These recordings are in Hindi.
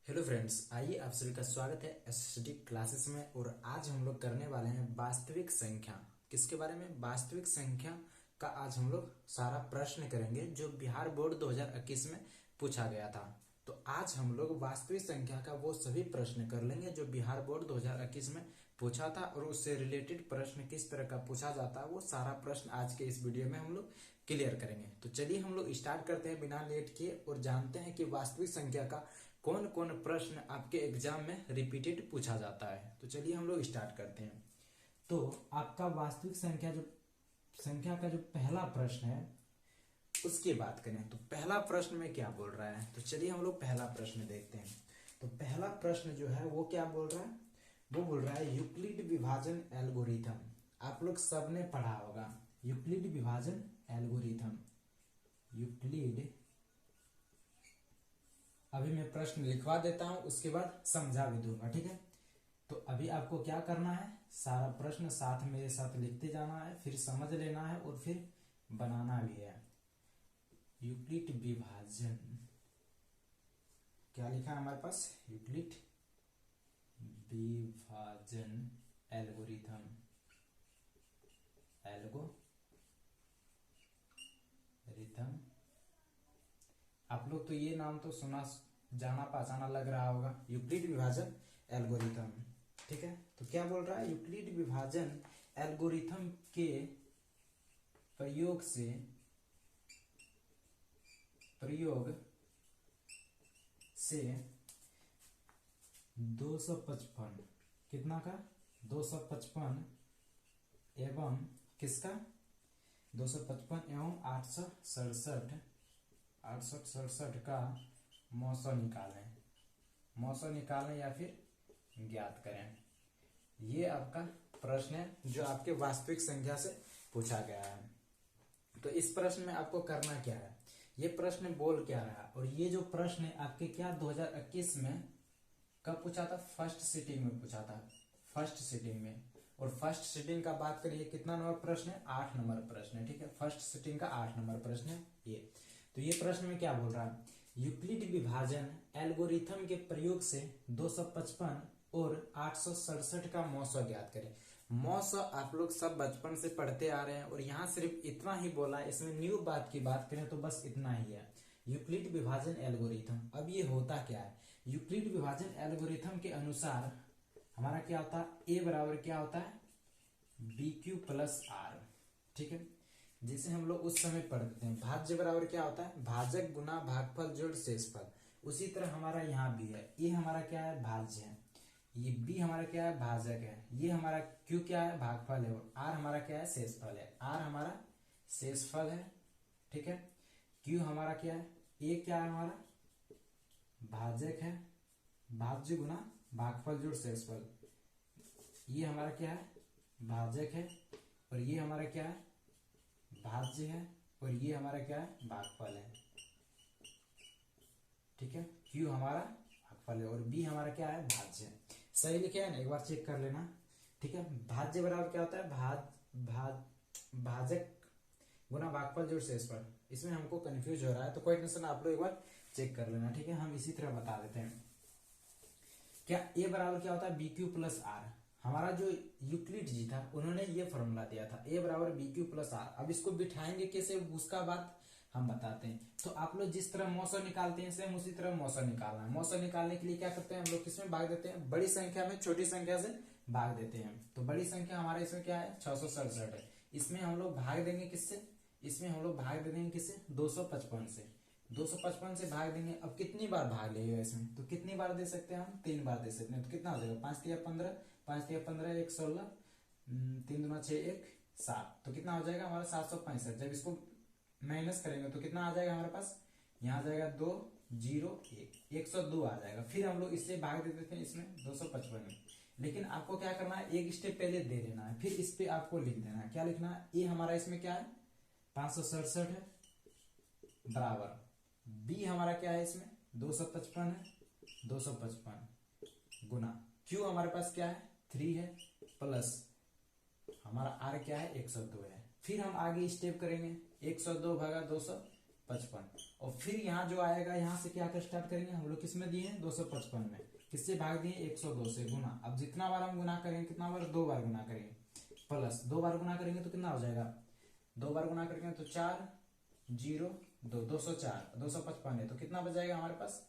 हेलो फ्रेंड्स, आइए आप सभी का स्वागत है एसएसटी क्लासेस में। और आज हम लोग करने वाले हैं वास्तविक संख्या। किसके बारे में? वास्तविक संख्या का आज हम लोग सारा प्रश्न करेंगे जो बिहार बोर्ड 2021 में पूछा गया था। तो आज हम लोग वास्तविक संख्या का वो सभी प्रश्न कर लेंगे जो बिहार बोर्ड 2021 में पूछा था, और उससे रिलेटेड प्रश्न किस तरह का पूछा जाता है वो सारा प्रश्न आज के इस वीडियो में हम लोग क्लियर करेंगे। तो चलिए हम लोग स्टार्ट करते हैं बिना लेट किए और जानते हैं कि वास्तविक संख्या का कौन कौन प्रश्न आपके एग्जाम में रिपीटेड पूछा जाता है। तो चलिए हम लोग स्टार्ट करते हैं। तो आपका वास्तविक संख्या का जो पहला प्रश्न है उसकी बात करें तो पहला प्रश्न में क्या बोल रहा है, तो चलिए हम लोग पहला प्रश्न देखते हैं। तो पहला प्रश्न जो है वो क्या बोल रहा है, वो बोल रहा है यूक्लिड विभाजन एल्गोरिथम। आप लोग सबने पढ़ा होगा यूक्लिड विभाजन एल्गोरिथम। यूक्लिड, अभी मैं प्रश्न लिखवा देता हूं, उसके बाद समझा भी दूंगा, ठीक है। तो अभी आपको क्या करना है, सारा प्रश्न साथ मेरे साथ लिखते जाना है, फिर समझ लेना है और फिर बनाना भी है। यूक्लिड विभाजन, क्या लिखा है हमारे पास, यूक्लिड विभाजन एल्गोरिथम। आप लोग तो ये नाम तो सुना जाना पहचाना लग रहा होगा, यूक्लिड विभाजन एल्गोरिथम, ठीक है। तो क्या बोल रहा है, यूक्लिड विभाजन एल्गोरिथम के प्रयोग से 255, कितना का, 255 एवं किसका, 255 एवं 867 का मौसम निकालें या फिर ज्ञात करें। ये आपका प्रश्न है जो आपके वास्तविक संख्या से पूछा गया है। तो इस प्रश्न में आपको करना क्या है, ये प्रश्न बोल क्या रहा है, और ये जो प्रश्न है आपके क्या 2021 में कब पूछा था, फर्स्ट सिटिंग में पूछा था, फर्स्ट सिटिंग में। और फर्स्ट सिटिंग का बात करिए कितना नंबर प्रश्न है, 8 नंबर प्रश्न है, ठीक है। फर्स्ट सिटिंग का 8 नंबर प्रश्न है ये। तो ये प्रश्न में क्या बोल रहा है, यूक्लिड विभाजन एल्गोरिथम के प्रयोग से 255 और 867 का मौसा ज्ञात करें। मौसा आप लोग सब बचपन से पढ़ते आ रहे हैं और यहाँ सिर्फ इतना ही बोला है, इसमें न्यू बात की बात करें तो बस इतना ही है, यूक्लिड विभाजन एल्गोरिथम। अब ये होता क्या है, यूक्लिड विभाजन एल्गोरिथम के अनुसार हमारा क्या होता है, ए बराबर क्या होता है, बी क्यू प्लस आर, ठीक है। जैसे हम लोग उस समय पढ़ते हैं भाज्य बराबर क्या होता है, भाजक गुना भागफल जोड़ शेषफल। उसी तरह हमारा यहाँ भी है, ए हमारा क्या है, भाज्य है, ये बी हमारा क्या है, भाजक है, ये हमारा क्यू क्या है, भागफल है, और आर हमारा क्या है, शेषफल है। आर हमारा शेषफल है, ठीक है। क्यू हमारा क्या है, ए क्या है हमारा, भाजक है, भाज्य गुना भागफल जोड़ शेषफल। ये हमारा क्या है, भाजक है, और ये हमारा क्या है, भाज्य है, और ये हमारा क्या है, भागफल है, ठीक है। क्यू हमारा भागफल है और बी हमारा क्या है, भाज्य है। सही लिखे है ना, एक बार चेक कर लेना, ठीक है। भाज्य बराबर क्या होता है, भाजक गुना भागफल जोड़ शेषफल। इसमें हमको कंफ्यूज हो रहा है तो कोई टेंशन, आप लोग एक बार चेक कर लेना, ठीक है। हम इसी तरह बता देते हैं, क्या ए बराबर क्या होता है, बी क्यू प्लस आर। हमारा जो यूक्लिड जी था उन्होंने ये फॉर्मूला दिया था, ए बराबर बी क्यू प्लस आर। अब इसको बिठाएंगे कैसे, उसका बात हम बताते हैं। तो आप लोग जिस तरह मौसम निकालते हैं सेम उसी तरह मौसम निकालना है। मौसम निकालने के लिए क्या करते हैं हम लोग, किसमें भाग देते हैं, बड़ी संख्या में छोटी संख्या से भाग देते हैं। तो बड़ी संख्या हमारे इसमें क्या है, 667 है। इसमें हम लोग भाग देंगे किससे, इसमें हम लोग भाग दे देंगे किससे, 255 से। 255 से भाग देंगे। अब कितनी बार भाग लेगा इसमें, तो कितनी बार दे सकते हैं हम, 3 बार दे सकते हैं। तो कितना हो जाएगा, 5 तिया 15, 5 तिया 15 1 16, 3 दूना 6 1 7। तो कितना हो जाएगा हमारा 765। जब इसको माइनस करेंगे तो कितना आ जाएगा हमारे पास, यहाँ आ जाएगा 2 0 1, 102 आ जाएगा। फिर हम लोग इससे भाग दे देते हैं इसमें 255 में। लेकिन आपको क्या करना है, एक स्टेप पहले दे देना है, फिर इस पे आपको लिख देना है। क्या लिखना है, ये हमारा इसमें क्या है, 567 है, बराबर बी हमारा क्या है, इसमें 255 है, 255 गुना क्यू हमारे पास क्या है, 3 है, प्लस हमारा आर क्या है, 102 है। फिर हम आगे स्टेप करेंगे, 102 भागा 200 255। और फिर यहाँ जो आएगा, यहाँ से क्या कर स्टार्ट करेंगे हम लोग, किसमें दिए हैं 255 में, किससे भाग दिए 102 से गुना। अब जितना बार हम गुना करेंगे, कितना बार, 2 बार गुना करेंगे, प्लस 2 बार गुना करेंगे तो कितना हो जाएगा, 2 बार गुना करेंगे तो 4 0 2 204, 255 है तो कितना बच जाएगा हमारे पास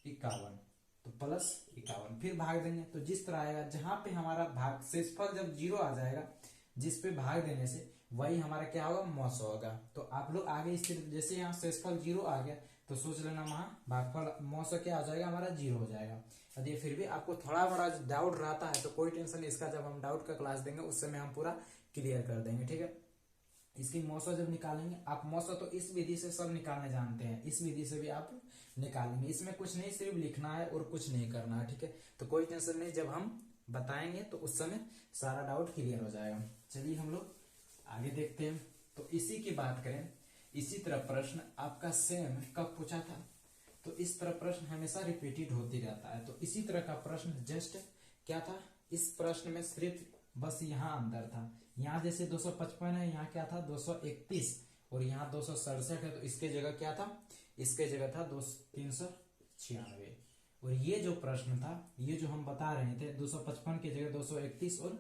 51, तो प्लस 51। फिर भाग देंगे तो जिस तरह आएगा, जहां पे हमारा भाग शेषफल जब 0 आ जाएगा, जिस पे भाग देने से वही हमारा क्या होगा, मौसो होगा। तो आप लोग आगे इस जैसे यहाँ शेषफल 0 आ गया तो सोच लेना वहां भागफल मौसो क्या आ जाएगा हमारा, 0 हो जाएगा। यदि फिर भी आपको थोड़ा बड़ा डाउट रहता है तो कोई टेंशन नहीं, इसका जब हम डाउट का क्लास देंगे उस समय हम पूरा क्लियर कर देंगे, ठीक है। इसकी मौसो जब निकालेंगे आप, मौसो तो इस विधि से सब निकालने जानते हैं, इस विधि से भी आप निकालेंगे। इसमें कुछ नहीं, सिर्फ लिखना है और कुछ नहीं करना है, ठीक है। तो कोई टेंशन नहीं, जब हम बताएंगे तो उस समय सारा डाउट क्लियर हो जाएगा। चलिए हम लोग आगे देखते हैं। तो इसी की बात करें, इसी तरह प्रश्न आपका सेम कब पूछा था, तो इस तरह प्रश्न हमेशा रिपीटेड होती रहता है। तो इसी तरह का प्रश्न जस्ट क्या था, इस प्रश्न में सिर्फ बस यहाँ अंतर था, यहाँ जैसे 255 है, यहाँ क्या था 231, और यहाँ 267 है, तो इसके जगह क्या था, इसके जगह था 396। और ये जो प्रश्न था, ये जो हम बता रहे थे 255 की जगह 231 और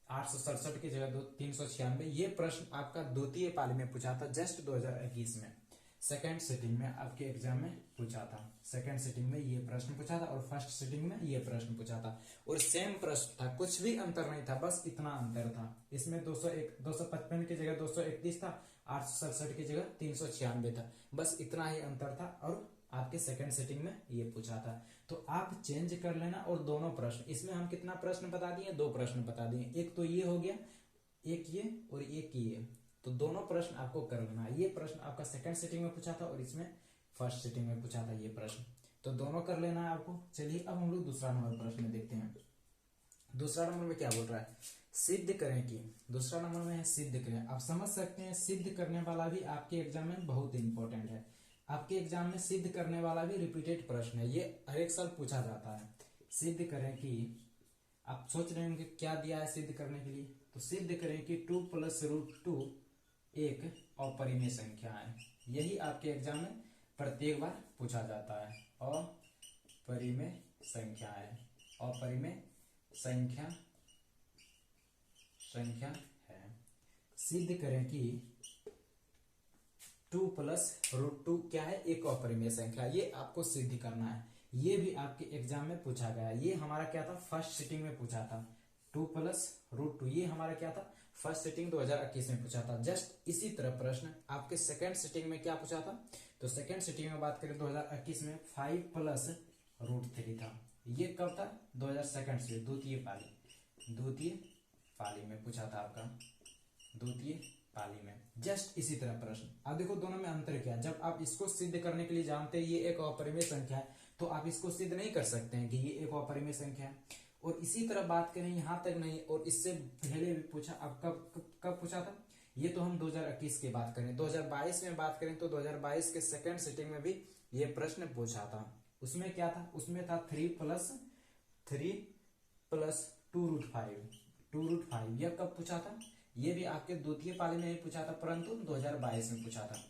867 की जगह 396, ये प्रश्न आपका द्वितीय पाली में पूछा था, जस्ट 2021 में सेकेंड सिटिंग में आपके एग्जाम में पूछा था। सेकेंड सिटिंग में ये प्रश्न पूछा था और फर्स्ट सिटिंग में ये प्रश्न पूछा था, और सेम प्रश्न था, कुछ भी अंतर नहीं था, बस इतना अंतर था। इसमें 255 की जगह 231 था, 867 की जगह 396 था, बस इतना ही अंतर था। और आपके सेकंड सिटिंग में ये पूछा था, तो आप चेंज कर लेना। और दोनों प्रश्न, इसमें हम कितना प्रश्न बता दिए, 2 प्रश्न बता दिए, एक तो ये हो गया, एक ये और एक ये, तो दोनों प्रश्न आपको कर लेना। ये प्रश्न आपका सेकंड सिटिंग में पूछा था और इसमें फर्स्ट सिटिंग में पूछा था ये प्रश्न, तो दोनों कर लेना है आपको। चलिए अब हम लोग दूसरा नंबर प्रश्न देखते हैं। दूसरा नंबर में क्या बोल रहा है, सिद्ध करें कि, दूसरा नंबर में है सिद्ध करें। आप समझ सकते हैं सिद्ध करने वाला भी आपके एग्जाम में बहुत इंपॉर्टेंट है। आपके एग्जाम में सिद्ध करने वाला भी रिपीटेड प्रश्न है, ये हर एक साल पूछा जाता है। सिद्ध करें कि, आप सोच रहे होंगे क्या दिया है सिद्ध करने के लिए, तो सिद्ध करें कि 2 + √2 एक अपरिमेय संख्या है। यही आपके एग्जाम में प्रत्येक बार पूछा जाता है, अपरिमेय संख्या है, अपरिमेय संख्या है। सिद्ध करें कि 2 + √2 क्या है, एक अपरिमेय संख्या, ये आपको सिद्ध करना है। ये भी आपके एग्जाम में पूछा गया है, ये हमारा क्या था, फर्स्ट सिटिंग में पूछा था। 2 + √2 ये हमारा क्या था, फर्स्ट सिटिंग 2021 में पूछा था। जस्ट इसी तरह प्रश्न आपके सेकंड सिटिंग में क्या पूछा था, तो सेकंड सिटिंग में बात करें 2021 में 5 + √3 था। ये कब था, 2002 से द्वितीय पाली में पूछा था आपका, द्वितीय पाली में। जस्ट इसी तरह प्रश्न। अब देखो दोनों में अंतर क्या है, जब आप इसको सिद्ध करने के लिए जानते हैं ये एक अपरिमेय संख्या है, तो आप इसको सिद्ध नहीं कर सकते हैं कि ये एक अपरिमेय संख्या है। और इसी तरह बात करें यहां तक नहीं, और इससे पहले भी पूछा, अब कब पूछा था, ये तो हम 2021 की बात करें। 2022 में बात करें तो 2022 के सेकंड सिटिंग में भी ये प्रश्न पूछा था। उसमें क्या था, उसमें था 3 + 2√5। यह कब पूछा था, ये भी आपके द्वितीय पाली में ही पूछा था, परंतु 2022 में पूछा था।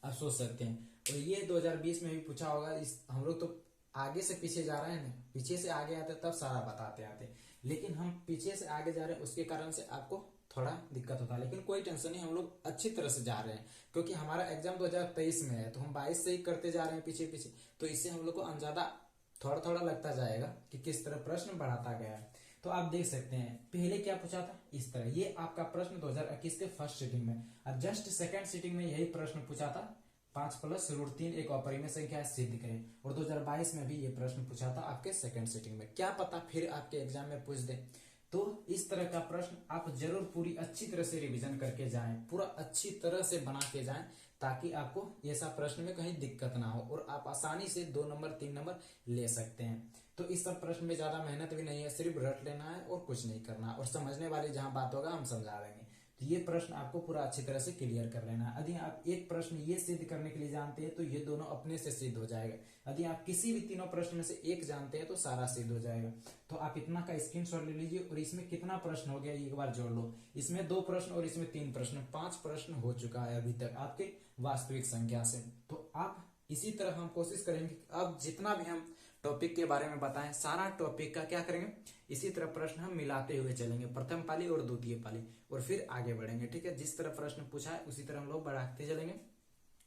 आप सोच सकते हैं, और ये 2020 में भी पूछा होगा। इस हम लोग तो आगे से पीछे जा रहे हैं ना, पीछे से आगे आते तब सारा बताते आते, लेकिन हम पीछे से आगे जा रहे हैं, उसके कारण से आपको थोड़ा दिक्कत होता है। लेकिन कोई टेंशन नहीं, हम लोग अच्छी तरह से जा रहे हैं, क्योंकि हमारा एग्जाम 2023 में है, तो हम 22 से ही करते जा रहे हैं पीछे पीछे, तो इससे हम लोग को अंदाजा थोड़ा थोड़ा लगता जाएगा कि किस तरह प्रश्न बढ़ाता गया है। तो आप देख सकते हैं पहले क्या पूछा था, इस तरह। ये आपका प्रश्न 2021 के फर्स्ट सिटिंग में, अब जस्ट सेकंड सिटिंग में यही प्रश्न पूछा था, 5 + √3 एक अपरिमेय संख्या है, सिद्ध करें। और 2022 में भी ये प्रश्न पूछा था आपके सेकंड सिटिंग में। क्या पता फिर आपके एग्जाम में पूछ दे। तो इस तरह का प्रश्न आप जरूर पूरी अच्छी तरह से रिवीजन करके जाएं, पूरा अच्छी तरह से बना के जाएं, ताकि आपको ऐसा प्रश्न में कहीं दिक्कत ना हो और आप आसानी से 2 नंबर 3 नंबर ले सकते हैं। तो इस सब प्रश्न में ज्यादा मेहनत भी नहीं है, सिर्फ रट लेना है और कुछ नहीं करना, और समझने वाली जहां बात होगा हम समझा देंगे। तो ये प्रश्न आपको पूरा अच्छी तरह से क्लियर कर लेना है। यदि आप एक प्रश्न ये सिद्ध करने के लिए जानते हैं तो ये दोनों अपने से सिद्ध हो जाएगा। यदि आप किसी भी तीनों प्रश्न में से एक जानते हैं तो सारा सिद्ध हो जाएगा। तो आप इतना का स्क्रीनशॉट ले लीजिए। और इसमें कितना प्रश्न हो गया एक बार जोड़ लो। इसमें 2 प्रश्न और इसमें 3 प्रश्न, 5 प्रश्न हो चुका है अभी तक आपके वास्तविक संख्या से। तो आप इसी तरह हम कोशिश करेंगे अब जितना भी हम टॉपिक के बारे में बताएं सारा टॉपिक का क्या करेंगे, इसी तरह प्रश्न हम मिलाते हुए चलेंगे, प्रथम पाली और द्वितीय पाली, और फिर आगे बढ़ेंगे। ठीक है, जिस तरह प्रश्न पूछा है उसी तरह हम लोग बढ़ाते चलेंगे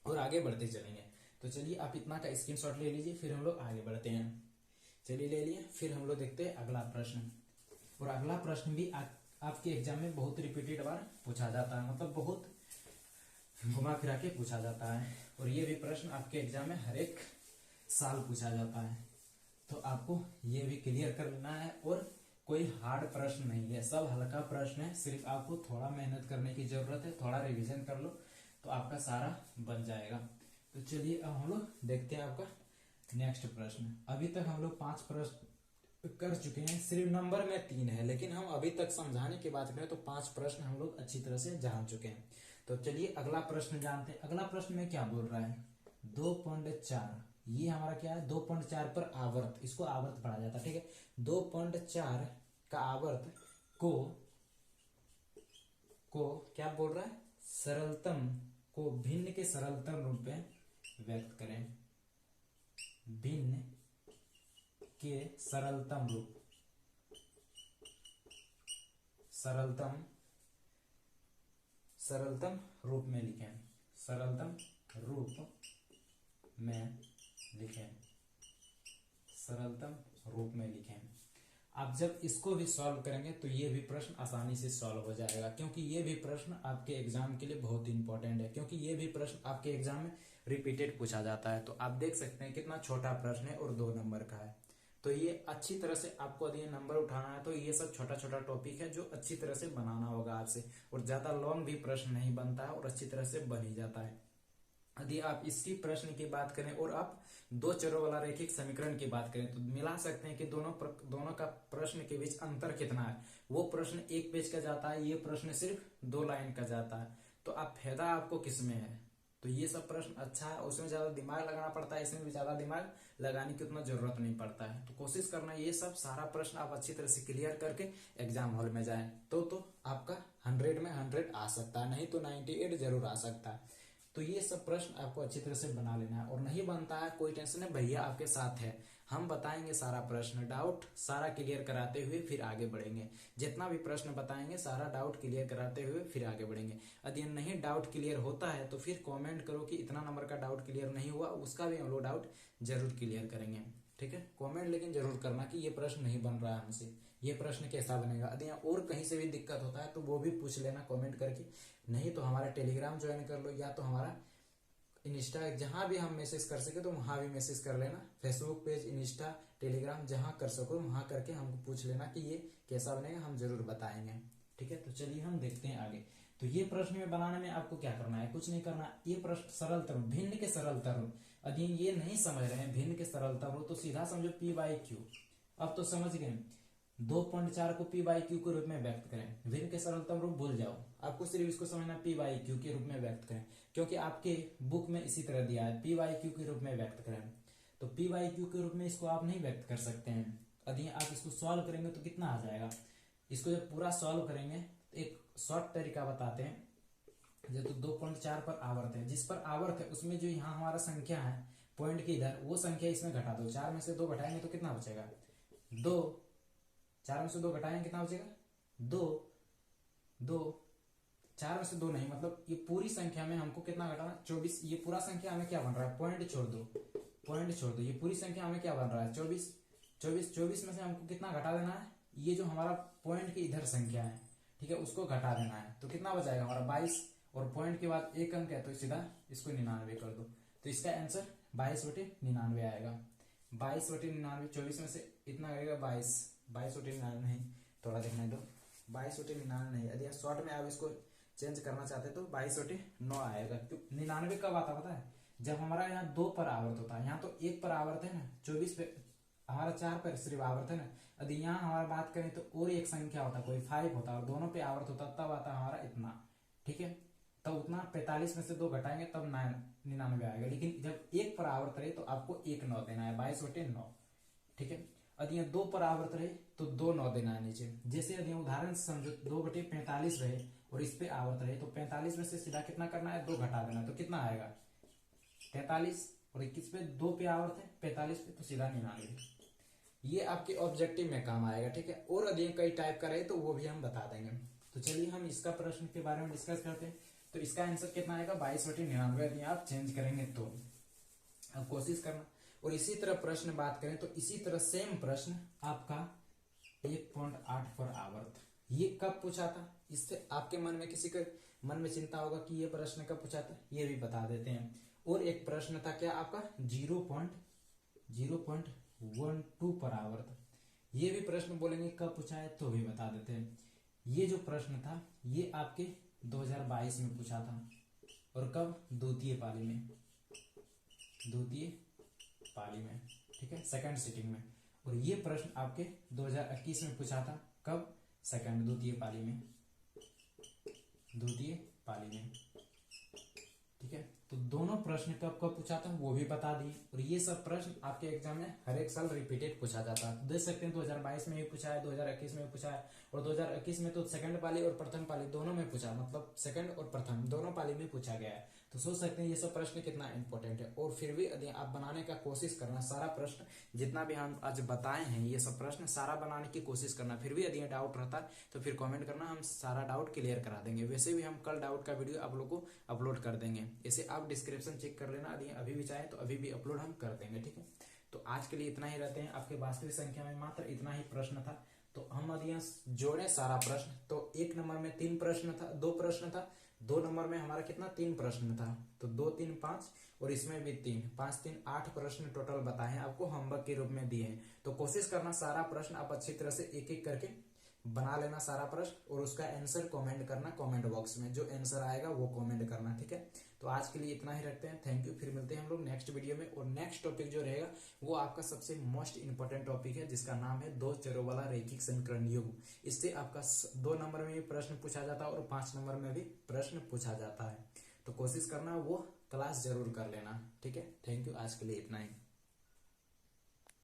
और आगे बढ़ते चलेंगे। तो चलिए आप इतना का स्क्रीनशॉट ले लीजिए, फिर हम लोग आगे बढ़ते हैं। चलिए ले लिए, फिर हम लोग देखते हैं अगला प्रश्न। और अगला प्रश्न भी आपके एग्जाम में बहुत रिपीटेड बार पूछा जाता है, मतलब बहुत घुमा फिरा के पूछा जाता है। और ये भी प्रश्न आपके एग्जाम में हर एक साल पूछा जाता है। तो आपको ये भी क्लियर कर लेना है। और कोई हार्ड प्रश्न नहीं है, सब हल्का प्रश्न है। सिर्फ आपको थोड़ा मेहनत करने की जरूरत है, थोड़ा रिवीजन कर लो तो आपका सारा बन जाएगा। तो चलिए अब हम लोग देखते हैं आपका नेक्स्ट प्रश्न। अभी तक हम लोग 5 प्रश्न कर चुके हैं, सिर्फ नंबर में 3 है, लेकिन हम अभी तक समझाने की बात करें तो 5 प्रश्न हम लोग अच्छी तरह से जान चुके हैं। तो चलिए अगला प्रश्न जानते हैं। अगला प्रश्न में क्या बोल रहा है, 2.4, ये हमारा क्या है 2.4 पर आवर्त, इसको आवर्त पढ़ा जाता है। ठीक है, 2.4 का आवर्त को क्या बोल रहा है, सरलतम को भिन्न के सरलतम रूप में व्यक्त करें। भिन्न के सरलतम रूप, सरलतम रूप में लिखें, सरलतम रूप में लिखें, सरलतम रूप में लिखें। आप जब इसको भी सॉल्व करेंगे तो ये भी प्रश्न आसानी से सॉल्व हो जाएगा, क्योंकि ये भी प्रश्न आपके एग्जाम के लिए बहुत इंपॉर्टेंट है, क्योंकि ये भी प्रश्न आपके एग्जाम में रिपीटेड पूछा जाता है। तो आप देख सकते हैं कितना छोटा प्रश्न है और 2 नंबर का है। तो ये अच्छी तरह से आपको यदि नंबर उठाना है तो ये सब छोटा छोटा टॉपिक है जो अच्छी तरह से बनाना होगा आपसे। और ज्यादा लॉन्ग भी प्रश्न नहीं बनता है और अच्छी तरह से बन ही जाता है। यदि आप इसी प्रश्न की बात करें और आप 2 चरों वाला रैखिक समीकरण की बात करें तो मिला सकते हैं कि दोनों का प्रश्न के बीच अंतर कितना है। वो प्रश्न 1 पेज का जाता है, ये प्रश्न सिर्फ 2 लाइन का जाता है। तो आप फायदा आपको किसमें है, तो ये सब प्रश्न अच्छा है, उसमें ज्यादा दिमाग लगाना पड़ता है, इसमें भी ज्यादा दिमाग लगाने की उतना जरूरत नहीं पड़ता है। तो कोशिश करना ये सब सारा प्रश्न आप अच्छी तरह से क्लियर करके एग्जाम हॉल में जाएं तो आपका 100 में 100 आ सकता है, नहीं तो 98 जरूर आ सकता है। तो ये सब प्रश्न आपको अच्छी तरह से बना लेना है। और नहीं बनता है कोई टेंशन है, भैया आपके साथ है, हम बताएंगे सारा प्रश्न, डाउट सारा क्लियर कराते हुए फिर आगे बढ़ेंगे। जितना भी प्रश्न बताएंगे सारा डाउट क्लियर कराते हुए फिर आगे बढ़ेंगे। यदि नहीं डाउट क्लियर होता है तो फिर कमेंट करो कि इतना नंबर का डाउट क्लियर नहीं हुआ, उसका भी हम लोग डाउट जरूर क्लियर करेंगे। ठीक है, कमेंट लेकिन जरूर करना कि ये प्रश्न नहीं बन रहा है हमसे, ये प्रश्न कैसा बनेगा। यदि और कहीं से भी दिक्कत होता है तो वो भी पूछ लेना कमेंट करके, नहीं तो हमारा टेलीग्राम ज्वाइन कर लो, या तो हमारा इंस्टा, जहां भी हम मैसेज कर सके तो वहां भी मैसेज कर लेना। फेसबुक पेज, इंस्टा, टेलीग्राम जहां कर सको वहां करके हमको पूछ लेना कि ये कैसा बनेगा, हम जरूर बताएंगे। ठीक है, तो चलिए हम देखते हैं आगे। तो ये प्रश्न में बनाने में आपको क्या करना है, कुछ नहीं करना। ये प्रश्न सरलतम, भिन्न के सरलतम, यदि ये नहीं समझ रहे हैं भिन्न के सरलतम तो सीधा समझो P/Q। अब तो समझ गए, 2.4 को P/Q के रूप में व्यक्त करें। भिन्न के सरलतम रूप भूल जाओ, आपको सिर्फ इसको समझना P/Q के रूप में व्यक्त करें, क्योंकि आपके बुक में इसी तरह दिया है P/Q के रूप में व्यक्त करें। तो P/Q के रूप में इसको आप नहीं व्यक्त कर सकते हैं। यदि आप इसको सॉल्व करेंगे तो कितना आ जाएगा, इसको जब पूरा सॉल्व करेंगे तो एक शॉर्ट तरीका बताते हैं। जब तो 2.4 पर आवर्त है, जिस पर आवर्त है उसमें जो यहाँ हमारा संख्या है पॉइंट के इधर, वो संख्या इसमें घटा दो। 4 में से 2 घटाएंगे तो कितना बचेगा 2, 4 में से 2 घटाएंगे कितना बचेगा 2, 4 में से 2 नहीं, मतलब ये पूरी संख्या में हमको कितना घटाना 24। ये पूरा संख्या हमें क्या बन रहा है, पॉइंट छोड़ दो, ये पूरी संख्या हमें क्या बन रहा है 24 में से हमको कितना घटा देना है, ये जो हमारा पॉइंट के इधर संख्या है, ठीक है, उसको घटा देना है। तो कितना बचाएगा हमारा 22, और पॉइंट के बाद 1 अंक है तो सीधा इसको 99 कर दो। तो इसका आंसर 22/99 आएगा। 22/99, 24 में से इतना आएगा 22/99 नहीं, थोड़ा देखने दो, 22/99 नहीं। यदि शॉर्ट में आप इसको चेंज करना चाहते तो 22/9 आएगा। तो 99 कब आता पता है, जब हमारा यहाँ 2 पर आवर्त होता है, यहाँ तो 1 पर आवर्त है ना, 24 पे हमारा 4 पर सिर्फ आवर्त है ना। यदि यहाँ हमारा बात करें तो और एक संख्या होता, कोई 5 होता और दोनों पे आवर्त होता, तब आता हमारा इतना, ठीक है। तब उतना 45 में से 2 घटाएंगे तब 99 आएगा। लेकिन जब 1 पर आवर्त रहे तो आपको 1 9 देना है, 22/9, ठीक है। यदि यहाँ 2 पर आवर्त रहे तो 2 9 देना है नीचे। जैसे यदि उदाहरण से समझो 2/45 रहे और इस पे आवर्त रहे तो 45 में से सीधा कितना करना है, 2 घटा देना है, तो कितना आएगा 43। और 21 पे 2 पे आवर्त है, 45 पे तो सीधा 99। ये आपके ऑब्जेक्टिव में काम आएगा, ठीक है। और यदि कई टाइप का रहे तो वो भी हम बता देंगे। तो चलिए हम इसका प्रश्न के बारे में डिस्कस करते हैं। तो इसका आंसर कितना आएगा 22/99 यदि आप चेंज करेंगे तो। अब कोशिश करना। और इसी तरह प्रश्न बात करें तो इसी तरह सेम प्रश्न आपका 1.8 पर आवर्त, ये कब पूछा था, इससे आपके मन में किसी के मन में चिंता होगा कि ये प्रश्न कब पूछा था, ये भी बता देते हैं। और एक प्रश्न था क्या आपका 0.12 पर आवर्त, ये भी प्रश्न बोलेंगे कब पूछा है तो भी बता देते हैं। ये जो प्रश्न था ये आपके 2022 में पूछा था। और कब, द्वितीय पाली में, ठीक है, सेकंड सिटिंग में। और ये प्रश्न आपके 2021 में पूछा था, कब, सेकंड द्वितीय पाली में, ठीक है। तो दोनों प्रश्न कब कब पूछा था वो भी बता दिए। और ये सब प्रश्न आपके एग्जाम में हर एक साल रिपीटेड पूछा जाता है। देख सकते हैं 2022 में भी पूछा है, 2021 में भी पूछा है। और 2021 में तो सेकंड पाली और प्रथम पाली दोनों में पूछा, मतलब सेकंड और प्रथम दोनों पाली में पूछा गया है। तो सोच सकते हैं ये सब प्रश्न कितना इंपॉर्टेंट है। और फिर भी यदि आप बनाने का कोशिश करना, सारा प्रश्न जितना भी हम आज बताए हैं ये सब प्रश्न सारा बनाने की कोशिश करना। फिर भी यदि डाउट रहता है तो फिर कमेंट करना, हम सारा डाउट क्लियर करा देंगे। वैसे भी हम कल डाउट का वीडियो आप लोग को अपलोड कर देंगे, इसे आप डिस्क्रिप्शन चेक कर लेना। यदि अभी भी चाहे तो अभी भी अपलोड हम कर देंगे, ठीक है। तो आज के लिए इतना ही रहते हैं। आपके वास्तविक संख्या में मात्र इतना ही प्रश्न था। तो हम यदि यहाँ जोड़े सारा प्रश्न तो 1 नंबर में 3 प्रश्न था, 2 प्रश्न था। 2 नंबर में हमारा कितना 3 प्रश्न था, तो 2 3 5 और इसमें भी 3 5 3 8 प्रश्न टोटल बताए हैं, आपको होमवर्क के रूप में दिए हैं। तो कोशिश करना सारा प्रश्न आप अच्छी तरह से एक एक करके बना लेना सारा प्रश्न, और उसका आंसर कमेंट करना कमेंट बॉक्स में, जो आंसर आएगा वो कमेंट करना, ठीक है। तो आज के लिए इतना ही रखते हैं। Thank you. फिर मिलते हैं हम लोग नेक्स्ट वीडियो में। और नेक्स्ट टॉपिक जो रहेगा वो आपका सबसे मोस्ट इंपॉर्टेंट टॉपिक है, जिसका नाम है 2 चरों वाला रैखिक समीकरण युग्म। इससे आपका 2 नंबर में भी प्रश्न पूछा जाता है और 5 नंबर में भी प्रश्न पूछा जाता है। तो कोशिश करना वो क्लास जरूर कर लेना, ठीक है। Thank you. आज के लिए इतना ही।